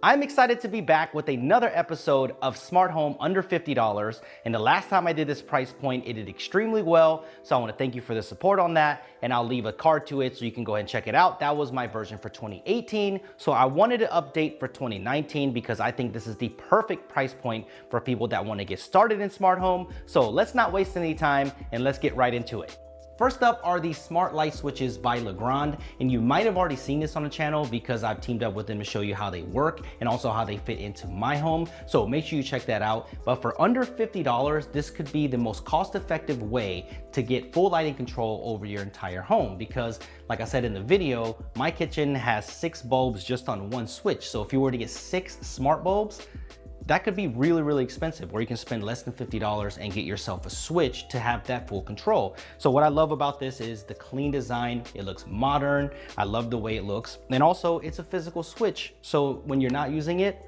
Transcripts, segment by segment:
I'm excited to be back with another episode of Smart Home under $50. And the last time I did this price point, it did extremely well. So I want to thank you for the support on that. And I'll leave a card to it so you can go ahead and check it out. That was my version for 2018. So I wanted to update for 2019 because I think this is the perfect price point for people that want to get started in smart home. So let's not waste any time and let's get right into it. First up are these smart light switches by Legrande, and you might have already seen this on the channel because I've teamed up with them to show you how they work and also how they fit into my home. So make sure you check that out. But for under $50, this could be the most cost-effective way to get full lighting control over your entire home because, like I said in the video, my kitchen has 6 bulbs just on one switch. So if you were to get 6 smart bulbs, that could be really, really expensive, where you can spend less than $50 and get yourself a switch to have that full control. So what I love about this is the clean design. It looks modern. I love the way it looks. And also it's a physical switch. So when you're not using it,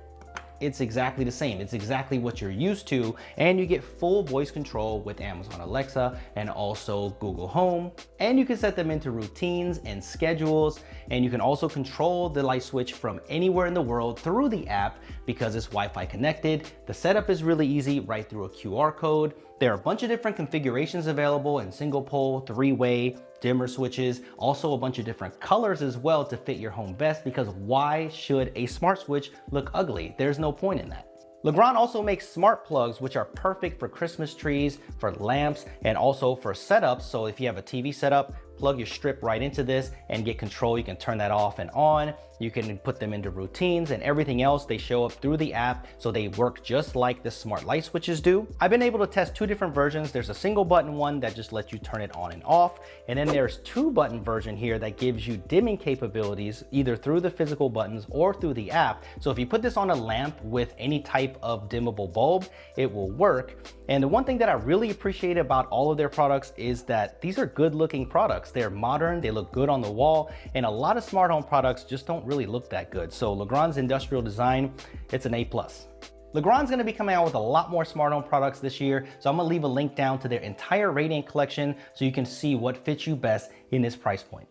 it's exactly the same. It's exactly what you're used to. And you get full voice control with Amazon Alexa and also Google Home. And you can set them into routines and schedules. And you can also control the light switch from anywhere in the world through the app because it's Wi-Fi connected. The setup is really easy right through a QR code. There are a bunch of different configurations available in single pole, 3-way, dimmer switches, also a bunch of different colors as well to fit your home best because why should a smart switch look ugly? There's no point in that. Legrande also makes smart plugs, which are perfect for Christmas trees, for lamps, and also for setups. So if you have a TV setup, plug your strip right into this and get control. You can turn that off and on. You can put them into routines and everything else. They show up through the app, so they work just like the smart light switches do. I've been able to test 2 different versions. There's a single button one that just lets you turn it on and off. And then there's 2-button version here that gives you dimming capabilities either through the physical buttons or through the app. So if you put this on a lamp with any type of dimmable bulb, it will work. And the one thing that I really appreciate about all of their products is that these are good looking products. They're modern, they look good on the wall, and a lot of smart home products just don't really look that good. So Legrande's industrial design, it's an A+. Legrande's gonna be coming out with a lot more smart home products this year, so I'm gonna leave a link down to their entire Radiant collection so you can see what fits you best in this price point.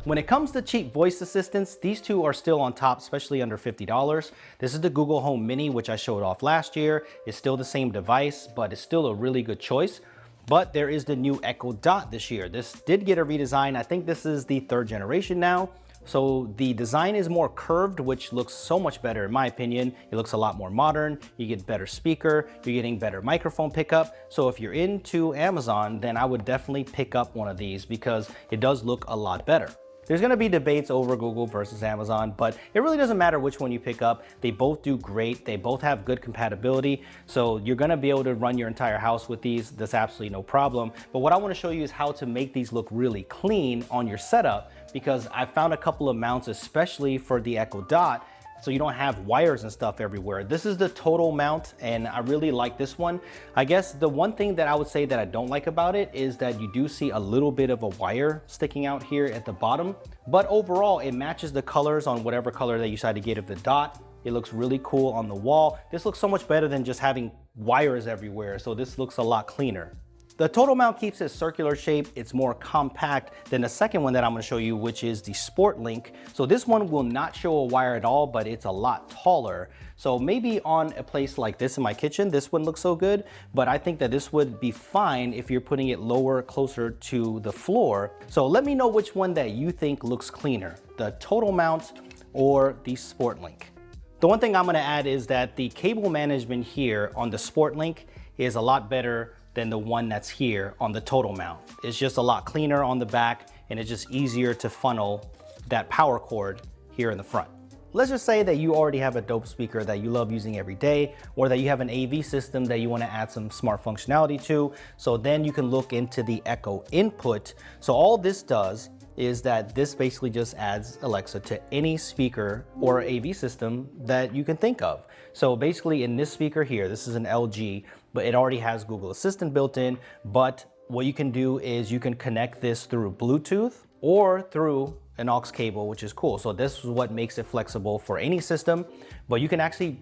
When it comes to cheap voice assistants, these 2 are still on top, especially under $50. This is the Google Home Mini, which I showed off last year. It's still the same device, but it's still a really good choice. But there is the new Echo Dot this year. This did get a redesign. I think this is the 3rd generation now. So the design is more curved, which looks so much better in my opinion. It looks a lot more modern. You get better speaker, you're getting better microphone pickup. So if you're into Amazon, then I would definitely pick up one of these because it does look a lot better. There's gonna be debates over Google versus Amazon, but it really doesn't matter which one you pick up. They both do great. They both have good compatibility. So you're gonna be able to run your entire house with these. That's absolutely no problem. But what I wanna show you is how to make these look really clean on your setup because I found a couple of mounts, especially for the Echo Dot, so you don't have wires and stuff everywhere. This is the total mount and I really like this one. I guess the one thing that I would say that I don't like about it is that you do see a little bit of a wire sticking out here at the bottom, but overall it matches the colors on whatever color that you decide to get of the Dot. It looks really cool on the wall. This looks so much better than just having wires everywhere, so this looks a lot cleaner. The total mount keeps it circular shape. It's more compact than the second one that I'm gonna show you, which is the Sport Link. So this one will not show a wire at all, but it's a lot taller. So maybe on a place like this in my kitchen, this wouldn't look so good, but I think that this would be fine if you're putting it lower, closer to the floor. So let me know which one that you think looks cleaner, the total mount or the Sport Link. The one thing I'm gonna add is that the cable management here on the Sport Link is a lot better than the one that's here on the total mount. It's just a lot cleaner on the back and it's just easier to funnel that power cord here in the front. Let's just say that you already have a dope speaker that you love using every day, or that you have an AV system that you want to add some smart functionality to. So then you can look into the Echo Input. So all this does is that this basically just adds Alexa to any speaker or AV system that you can think of. So basically in this speaker here, this is an LG, but it already has Google Assistant built in. But what you can do is you can connect this through Bluetooth or through an aux cable, which is cool. So this is what makes it flexible for any system, but you can actually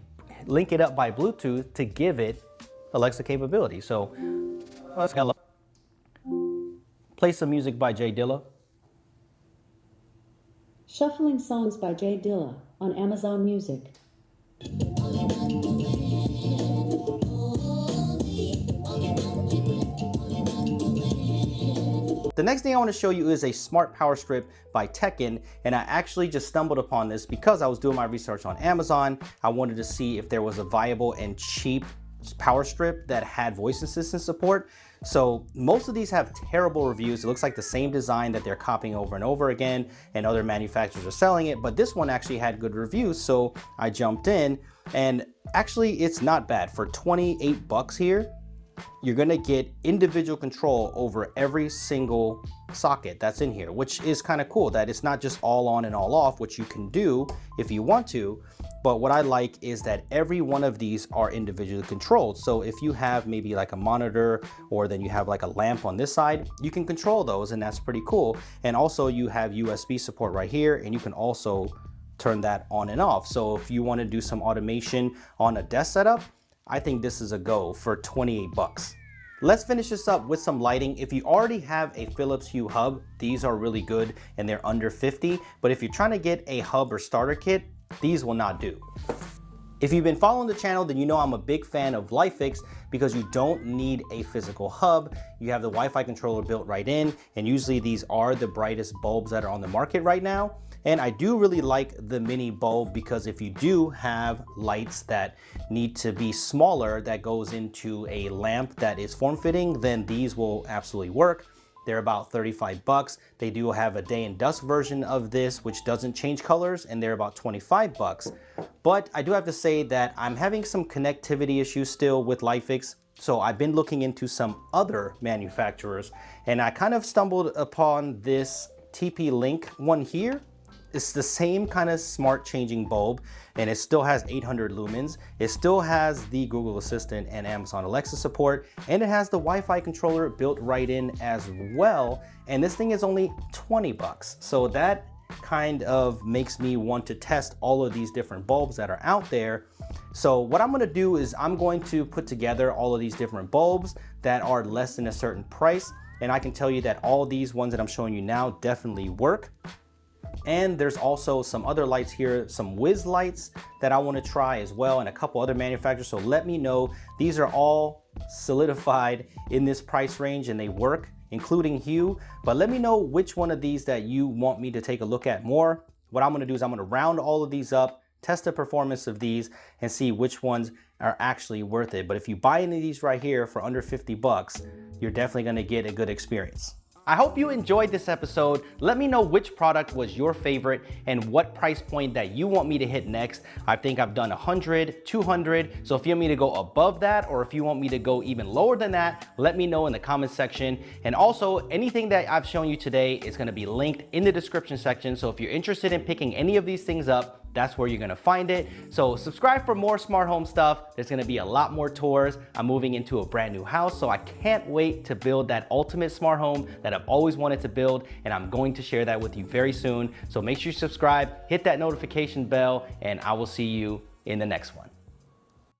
link it up by Bluetooth to give it Alexa capability. So let's play some music by Jay Dilla. Shuffling songs by Jay Dilla on Amazon Music. The next thing I want to show you is a smart power strip by Tekken, and I actually just stumbled upon this because I was doing my research on Amazon. I wanted to see if there was a viable and cheap power strip that had voice assistant support. So most of these have terrible reviews. It looks like the same design that they're copying over and over again, and other manufacturers are selling it, but this one actually had good reviews, so I jumped in, and actually it's not bad. For 28 bucks here, you're gonna get individual control over every single socket that's in here, which is kind of cool that it's not just all on and all off, which you can do if you want to. But what I like is that every one of these are individually controlled. So if you have maybe like a monitor, or then you have like a lamp on this side, you can control those, and that's pretty cool. And also you have USB support right here, and you can also turn that on and off. So if you want to do some automation on a desk setup, I think this is a go for 28 bucks. Let's finish this up with some lighting. If you already have a Philips Hue hub, these are really good and they're under 50. But if you're trying to get a hub or starter kit, these will not do. If you've been following the channel, then you know I'm a big fan of LifeFix because you don't need a physical hub. You have the Wi-Fi controller built right in, and usually these are the brightest bulbs that are on the market right now. And I do really like the mini bulb because if you do have lights that need to be smaller that goes into a lamp that is form-fitting, then these will absolutely work. They're about 35 bucks. They do have a day and dusk version of this, which doesn't change colors, and they're about 25 bucks. But I do have to say that I'm having some connectivity issues still with LifeFix. So I've been looking into some other manufacturers, and I kind of stumbled upon this TP-Link one here. It's the same kind of smart changing bulb, and it still has 800 lumens. It still has the Google Assistant and Amazon Alexa support, and it has the Wi-Fi controller built right in as well. And this thing is only 20 bucks. So that kind of makes me want to test all of these different bulbs that are out there. So what I'm gonna do is I'm going to put together all of these different bulbs that are less than a certain price. And I can tell you that all these ones that I'm showing you now definitely work. And there's also some other lights here, some Wiz lights that I want to try as well, and a couple other manufacturers. So let me know. These are all solidified in this price range and they work, including Hue. But let me know which one of these that you want me to take a look at more. What I'm going to do is I'm going to round all of these up, test the performance of these, and see which ones are actually worth it. But if you buy any of these right here for under 50 bucks, you're definitely going to get a good experience. I hope you enjoyed this episode. Let me know which product was your favorite and what price point that you want me to hit next. I think I've done 100, 200. So if you want me to go above that, or if you want me to go even lower than that, let me know in the comment section. And also anything that I've shown you today is gonna be linked in the description section. So if you're interested in picking any of these things up, that's where you're gonna find it. So subscribe for more smart home stuff. There's gonna be a lot more tours. I'm moving into a brand new house, so I can't wait to build that ultimate smart home that I've always wanted to build, and I'm going to share that with you very soon. So make sure you subscribe, hit that notification bell, and I will see you in the next one.